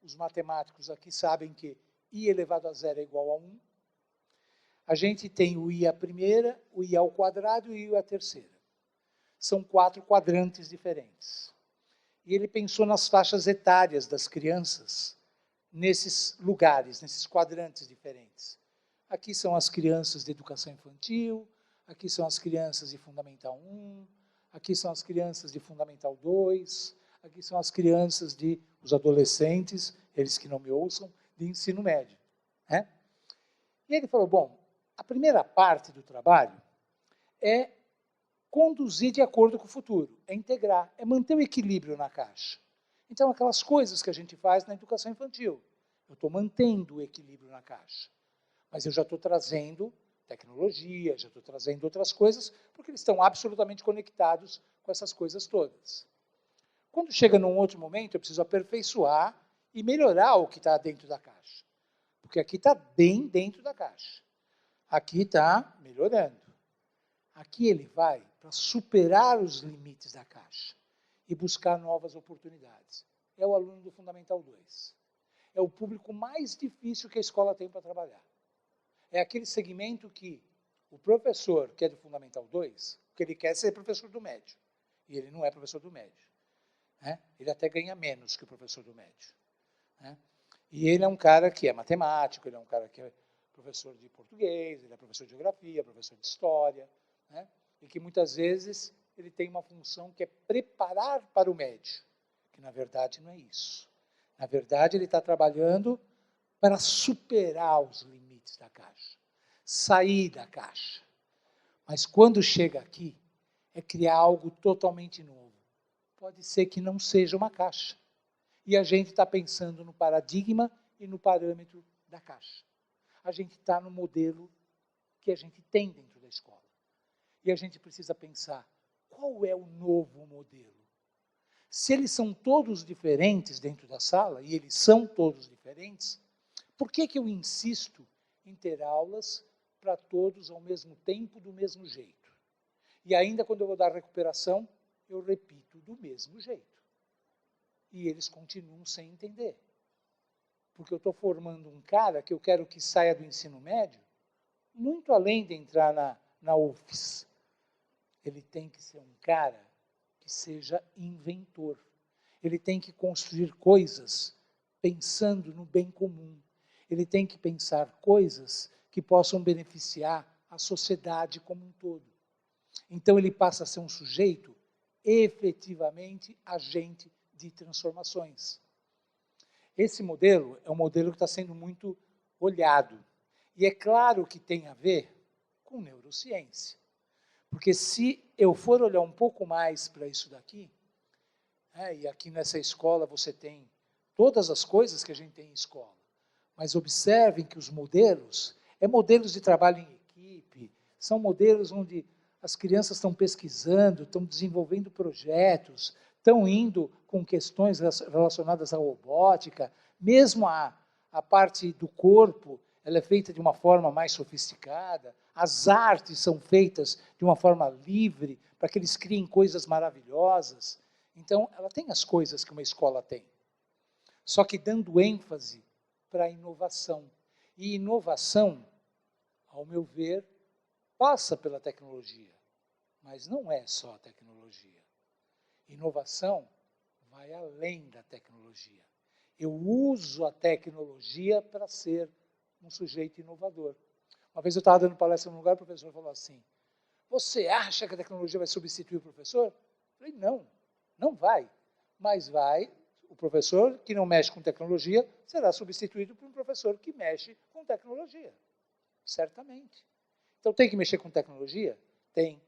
os matemáticos aqui sabem que I elevado a zero é igual a 1, a gente tem o I à primeira, o I ao quadrado e o I à terceira. São 4 quadrantes diferentes. E ele pensou nas faixas etárias das crianças, nesses lugares, nesses quadrantes diferentes. Aqui são as crianças de educação infantil, aqui são as crianças de Fundamental 1, aqui são as crianças de Fundamental 2, aqui são as crianças os adolescentes, eles que não me ouçam, de ensino médio. Né? E ele falou, bom, a primeira parte do trabalho é conduzir de acordo com o futuro, é integrar, é manter o equilíbrio na caixa. Então, aquelas coisas que a gente faz na educação infantil, eu estou mantendo o equilíbrio na caixa. mas eu já estou trazendo tecnologia, já estou trazendo outras coisas, porque eles estão absolutamente conectados com essas coisas todas. Quando chega num outro momento, eu preciso aperfeiçoar e melhorar o que está dentro da caixa. Porque aqui está bem dentro da caixa. Aqui está melhorando. Aqui ele vai para superar os limites da caixa e buscar novas oportunidades. É o aluno do Fundamental 2. É o público mais difícil que a escola tem para trabalhar. É aquele segmento que o professor que é do Fundamental 2, que ele quer ser professor do médio, e ele não é professor do médio. Né? Ele até ganha menos que o professor do médio. Né? E ele é um cara que é matemático, ele é um cara que é professor de português, ele é professor de geografia, professor de história, né? E que muitas vezes ele tem uma função que é preparar para o médio, que na verdade não é isso. Na verdade, ele está trabalhando para superar os limites da caixa, sair da caixa. Mas quando chega aqui, é criar algo totalmente novo. Pode ser que não seja uma caixa. E a gente está pensando no paradigma e no parâmetro da caixa. A gente está no modelo que a gente tem dentro da escola. E a gente precisa pensar, qual é o novo modelo? Se eles são todos diferentes dentro da sala, e eles são todos diferentes, por que eu insisto em ter aulas para todos ao mesmo tempo, do mesmo jeito? E ainda quando eu vou dar recuperação, eu repito do mesmo jeito. E eles continuam sem entender. Porque eu estou formando um cara que eu quero que saia do ensino médio, muito além de entrar na UFES. Ele tem que ser um cara que seja inventor. Ele tem que construir coisas pensando no bem comum. Ele tem que pensar coisas que possam beneficiar a sociedade como um todo. Então ele passa a ser um sujeito efetivamente agente de transformações. Esse modelo é um modelo que está sendo muito olhado. E é claro que tem a ver com neurociência. Porque se eu for olhar um pouco mais para isso daqui, e aqui nessa escola você tem todas as coisas que a gente tem em escola, mas observem que os modelos, modelos de trabalho em equipe, são modelos onde as crianças estão pesquisando, estão desenvolvendo projetos, estão indo com questões relacionadas à robótica, mesmo a parte do corpo, ela é feita de uma forma mais sofisticada, as artes são feitas de uma forma livre, para que eles criem coisas maravilhosas. Então, ela tem as coisas que uma escola tem, só que dando ênfase para a inovação. E inovação, ao meu ver, passa pela tecnologia, mas não é só a tecnologia. Inovação vai além da tecnologia. Eu uso a tecnologia para ser um sujeito inovador. Uma vez eu estava dando palestra num lugar, o professor falou assim, você acha que a tecnologia vai substituir o professor? Eu falei, não, não vai. Mas vai, o professor que não mexe com tecnologia será substituído por um professor que mexe com tecnologia. Certamente. Então tem que mexer com tecnologia? Tem.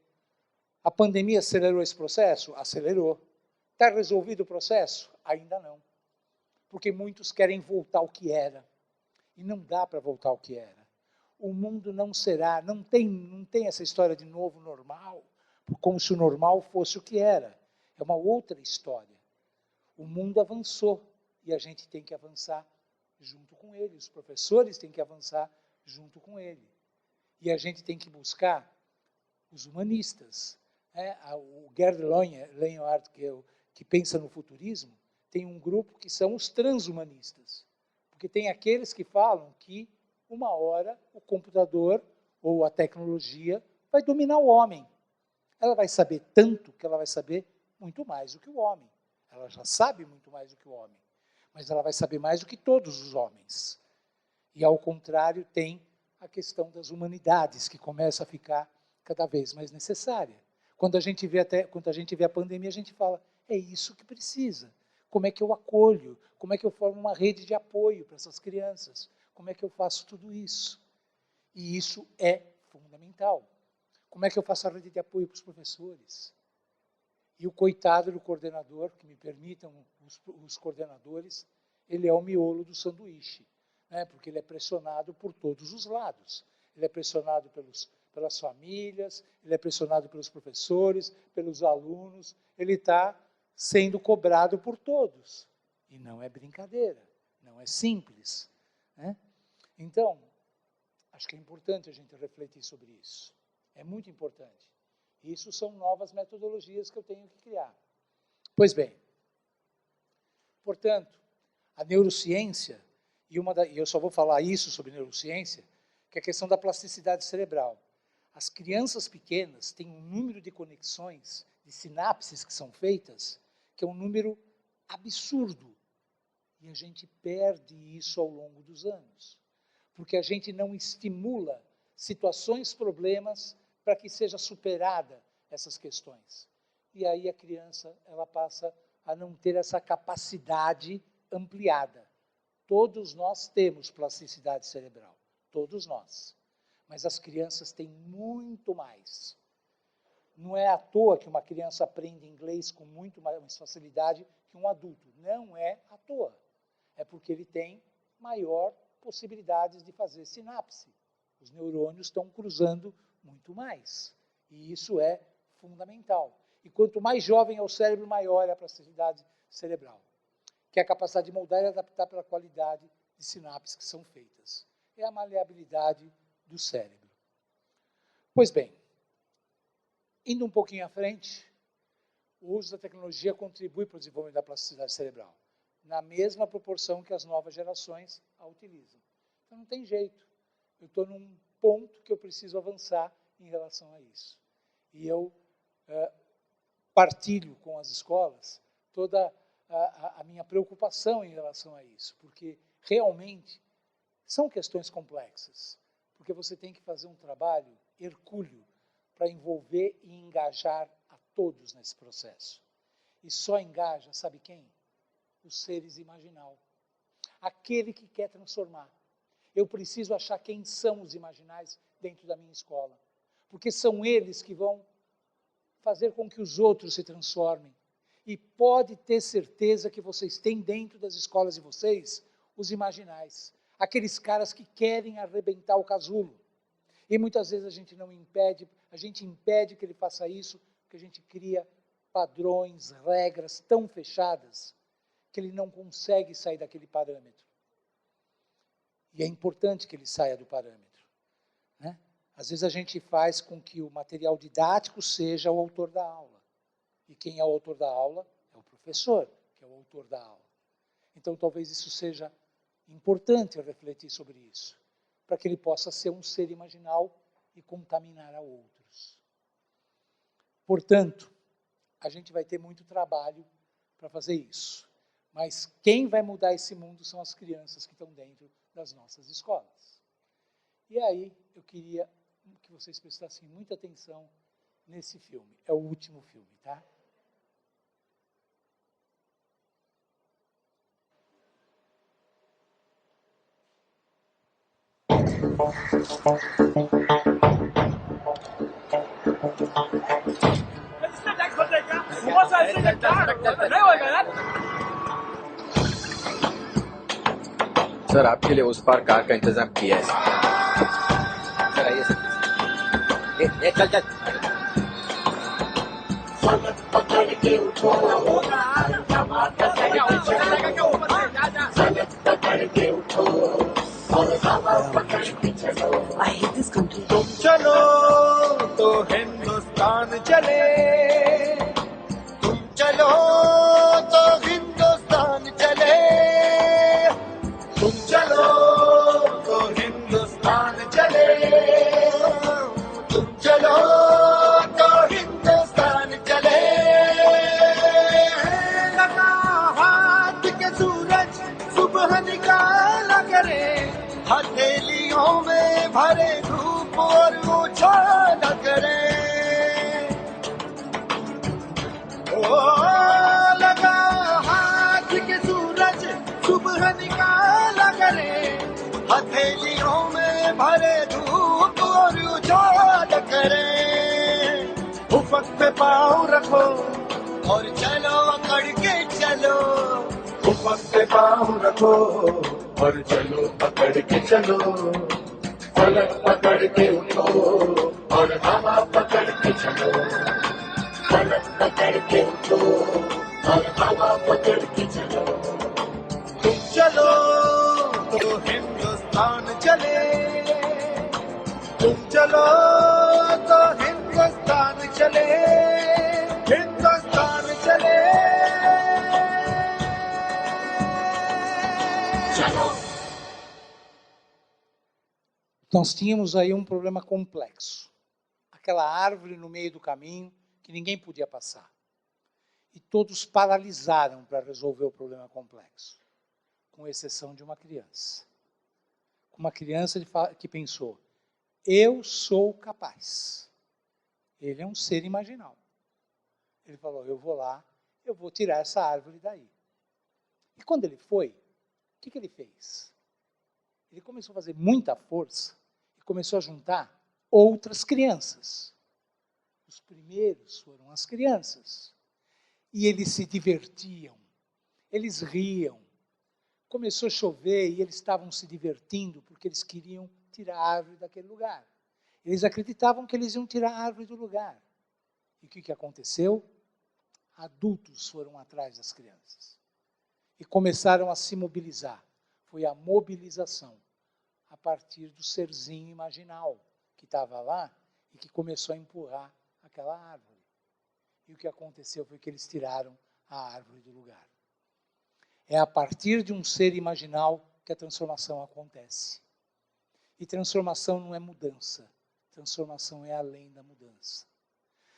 A pandemia acelerou esse processo? Acelerou. Está resolvido o processo? Ainda não. Porque muitos querem voltar ao que era. E não dá para voltar ao que era. O mundo não será, não tem essa história de novo normal, como se o normal fosse o que era. É uma outra história. O mundo avançou e a gente tem que avançar junto com ele. Os professores têm que avançar junto com ele. E a gente tem que buscar os humanistas. O Gerd Leonhard, que pensa no futurismo, tem um grupo que são os transhumanistas. Porque tem aqueles que falam que uma hora o computador ou a tecnologia vai dominar o homem. Ela vai saber tanto que ela vai saber muito mais do que o homem. Ela já sabe muito mais do que o homem. Mas ela vai saber mais do que todos os homens. E, ao contrário, tem a questão das humanidades, que começa a ficar cada vez mais necessária. Quando a gente vê a pandemia, a gente fala, é isso que precisa. Como é que eu acolho? Como é que eu formo uma rede de apoio para essas crianças? Como é que eu faço tudo isso? E isso é fundamental. Como é que eu faço a rede de apoio para os professores? E o coitado do coordenador, que me permitam os coordenadores, ele é o miolo do sanduíche. né? Porque ele é pressionado por todos os lados. Ele é pressionado pelas famílias, ele é pressionado pelos professores, pelos alunos, ele está sendo cobrado por todos. E não é brincadeira, não é simples, né? Então, acho que é importante a gente refletir sobre isso. É muito importante. Isso são novas metodologias que eu tenho que criar. Pois bem, portanto, a neurociência, e eu só vou falar isso sobre neurociência, que é a questão da plasticidade cerebral. As crianças pequenas têm um número de conexões, de sinapses que são feitas, que é um número absurdo. E a gente perde isso ao longo dos anos. Porque a gente não estimula situações, problemas, para que seja superada essas questões. E aí a criança, ela passa a não ter essa capacidade ampliada. Todos nós temos plasticidade cerebral, todos nós. Mas as crianças têm muito mais. Não é à toa que uma criança aprende inglês com muito mais facilidade que um adulto. Não é à toa. É porque ele tem maior possibilidades de fazer sinapse. Os neurônios estão cruzando muito mais. E isso é fundamental. E quanto mais jovem é o cérebro, maior é a plasticidade cerebral, que é a capacidade de moldar e adaptar pela qualidade de sinapses que são feitas. É a maleabilidade do cérebro. Pois bem, indo um pouquinho à frente, o uso da tecnologia contribui para o desenvolvimento da plasticidade cerebral, na mesma proporção que as novas gerações a utilizam. Então não tem jeito. Eu estou num ponto que eu preciso avançar em relação a isso. E eu partilho com as escolas toda a minha preocupação em relação a isso, porque realmente são questões complexas, porque você tem que fazer um trabalho hercúleo para envolver e engajar a todos nesse processo. E só engaja, sabe quem? Os seres imaginal. Aquele que quer transformar. Eu preciso achar quem são os imaginais dentro da minha escola, porque são eles que vão fazer com que os outros se transformem. E pode ter certeza que vocês têm dentro das escolas de vocês os imaginais, aqueles caras que querem arrebentar o casulo. E muitas vezes a gente impede que ele faça isso, porque a gente cria padrões, regras tão fechadas, que ele não consegue sair daquele parâmetro. E é importante que ele saia do parâmetro, né? Às vezes a gente faz com que o material didático seja o autor da aula. E quem é o autor da aula é o professor, que é o autor da aula. Então talvez isso seja importante eu refletir sobre isso, para que ele possa ser um ser imaginal e contaminar a outros. Portanto, a gente vai ter muito trabalho para fazer isso. Mas quem vai mudar esse mundo são as crianças que estão dentro das nossas escolas. E aí, eu queria que vocês prestassem muita atenção nesse filme. É o último filme, tá? Sir आपके लिए उस पार कार का इंतजाम किया है सर आइए सर चल चल I hate this country. तुम चलो तो हिंदुस्तान चले तुम चलो तो हिंदुस्तान चले तुम चलो तो हिंदुस्तान चले तुम चलो तो हिंदुस्तान चले लगा हाथ के सूरज सुबह निकाला करे हथेलियों में भरे धूप और उछाल करे ओ लगा हाथ के सूरज सुबह निकाला करे हथेलियों में भरे धूप और उछाल करे उफक पे पाँव रखो और चलो अकड़ के चलो उफक पे पाँव रखो और चलो पकड़ के चलो फलक पकड़ के उठो और हवा पकड़ के चलो फलक पकड़ के उठो और हवा पकड़ के चलो तुम चलो तो हिंदुस्तान चले तुम चलो तो हिंदुस्तान चले हिंदुस्तान चले चलो. Nós tínhamos aí um problema complexo. Aquela árvore no meio do caminho que ninguém podia passar. E todos paralisaram para resolver o problema complexo, com exceção de uma criança. Uma criança que pensou, eu sou capaz. Ele é um ser imaginal. Ele falou, eu vou lá, eu vou tirar essa árvore daí. E quando ele foi, o que ele fez? Ele começou a fazer muita força e começou a juntar outras crianças. Os primeiros foram as crianças. E eles se divertiam, eles riam. Começou a chover e eles estavam se divertindo porque eles queriam tirar a árvore daquele lugar. Eles acreditavam que eles iam tirar a árvore do lugar. E o que aconteceu? Adultos foram atrás das crianças. E começaram a se mobilizar. Foi a mobilização a partir do serzinho imaginal que estava lá e que começou a empurrar aquela árvore. E o que aconteceu foi que eles tiraram a árvore do lugar. É a partir de um ser imaginal que a transformação acontece. E transformação não é mudança. Transformação é além da mudança.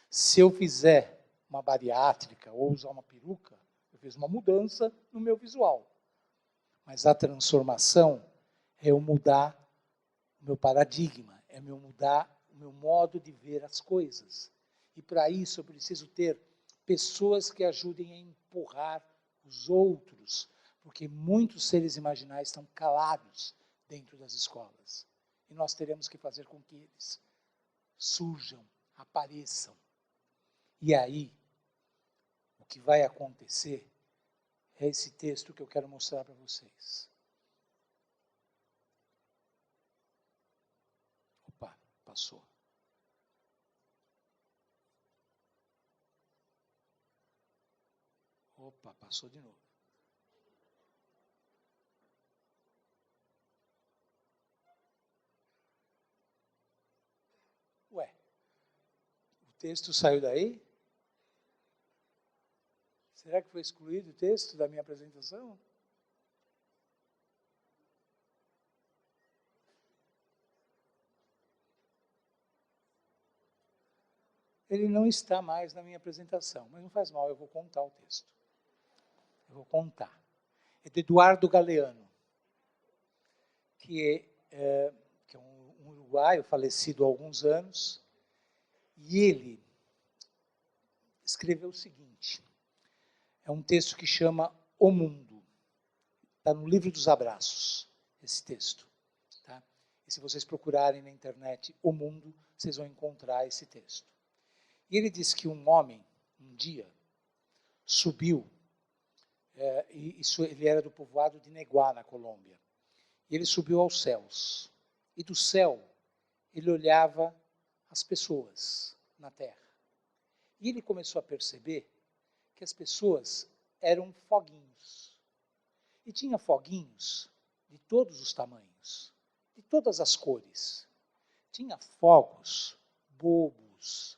Se eu fizer uma bariátrica ou usar uma peruca, eu fiz uma mudança no meu visual. Mas a transformação é eu mudar o meu paradigma, é eu mudar o meu modo de ver as coisas. E para isso eu preciso ter pessoas que ajudem a empurrar os outros, porque muitos seres imaginais estão calados dentro das escolas. E nós teremos que fazer com que eles surjam, apareçam. E aí, o que vai acontecer é esse texto que eu quero mostrar para vocês. Opa, passou. Opa, passou de novo. Ué, o texto saiu daí? Será que foi excluído o texto da minha apresentação? Ele não está mais na minha apresentação, mas não faz mal, eu vou contar o texto. Eu vou contar. É de Eduardo Galeano, que é um uruguaio falecido há alguns anos, e ele escreveu o seguinte. É um texto que chama O Mundo. Está no Livro dos Abraços, esse texto. Tá? E se vocês procurarem na internet O Mundo, vocês vão encontrar esse texto. E ele diz que um homem, um dia, subiu, ele era do povoado de Neguá, na Colômbia. E ele subiu aos céus. E do céu, ele olhava as pessoas na terra. E ele começou a perceber que as pessoas eram foguinhos. E tinha foguinhos de todos os tamanhos, de todas as cores. Tinha fogos bobos,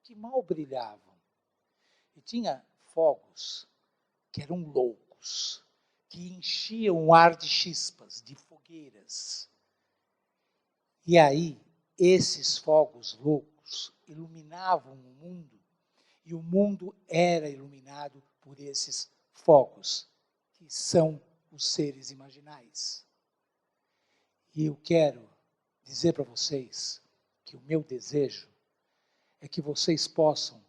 que mal brilhavam. E tinha fogos que eram loucos, que enchiam o ar de chispas, de fogueiras. E aí, esses fogos loucos iluminavam o mundo, e o mundo era iluminado por esses fogos, que são os seres imaginais. E eu quero dizer para vocês que o meu desejo é que vocês possam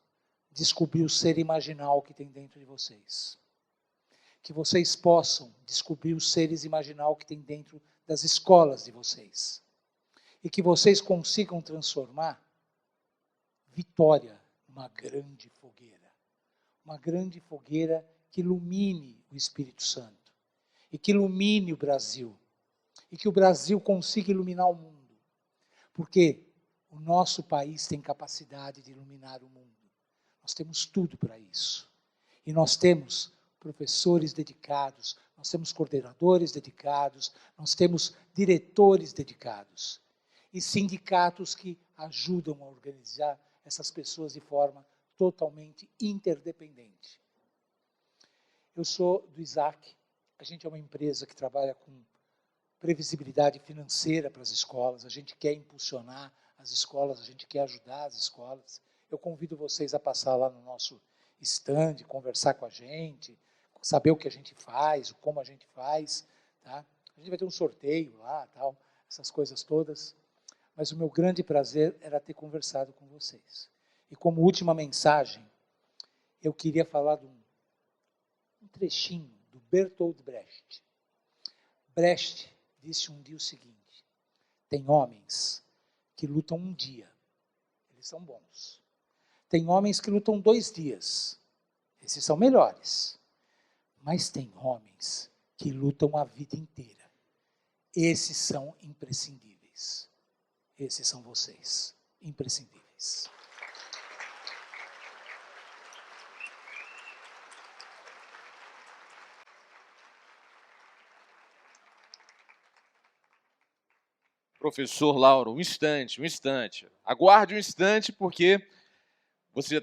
descobrir o ser imaginal que tem dentro de vocês. Que vocês possam descobrir os seres imaginal que tem dentro das escolas de vocês. E que vocês consigam transformar Vitória numa grande fogueira. Uma grande fogueira que ilumine o Espírito Santo. e que ilumine o Brasil, e que o Brasil consiga iluminar o mundo, porque o nosso país tem capacidade de iluminar o mundo. Nós temos tudo para isso. E nós temos professores dedicados, nós temos coordenadores dedicados, nós temos diretores dedicados e sindicatos que ajudam a organizar essas pessoas de forma totalmente interdependente. Eu sou do ISAC, a gente é uma empresa que trabalha com previsibilidade financeira para as escolas, a gente quer impulsionar as escolas, a gente quer ajudar as escolas. Eu convido vocês a passar lá no nosso stand, conversar com a gente, saber o que a gente faz, como a gente faz. Tá? A gente vai ter um sorteio lá, tal, essas coisas todas. Mas o meu grande prazer era ter conversado com vocês. E como última mensagem, eu queria falar de um trechinho do Bertolt Brecht. Brecht disse um dia o seguinte: tem homens que lutam um dia, eles são bons. Tem homens que lutam 2 dias, esses são melhores. Mas tem homens que lutam a vida inteira. Esses são imprescindíveis. Esses são vocês, imprescindíveis. Professor Lauro, um instante, um instante. Aguarde um instante, porque o senhor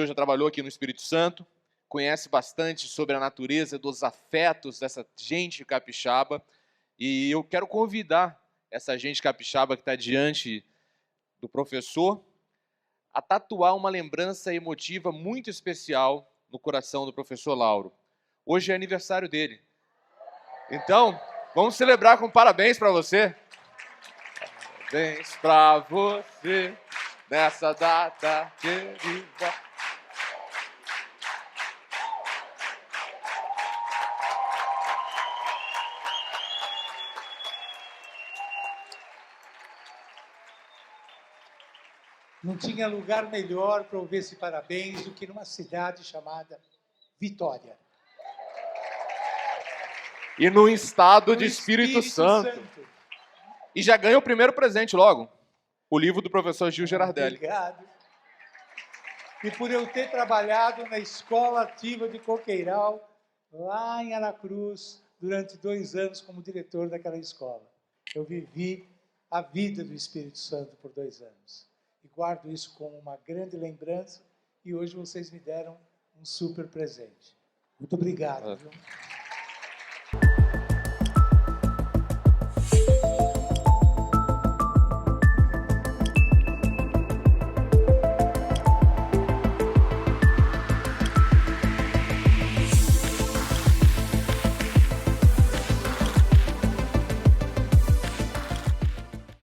já trabalhou aqui no Espírito Santo, conhece bastante sobre a natureza dos afetos dessa gente capixaba, e eu quero convidar essa gente capixaba que está diante do professor a tatuar uma lembrança emotiva muito especial no coração do professor Lauro. Hoje é aniversário dele. Então, vamos celebrar com parabéns para você. Parabéns para você nessa data querida. Não tinha lugar melhor para ouvir esse parabéns do que numa cidade chamada Vitória. E no estado de No Espírito Santo. E já ganha o primeiro presente logo. O livro do professor Gil Gerardelli. Obrigado. E por eu ter trabalhado na Escola Ativa de Coqueiral, lá em Aracruz, durante 2 anos como diretor daquela escola. Eu vivi a vida do Espírito Santo por 2 anos. E guardo isso como uma grande lembrança, e hoje vocês me deram um super presente. Muito obrigado. Viu?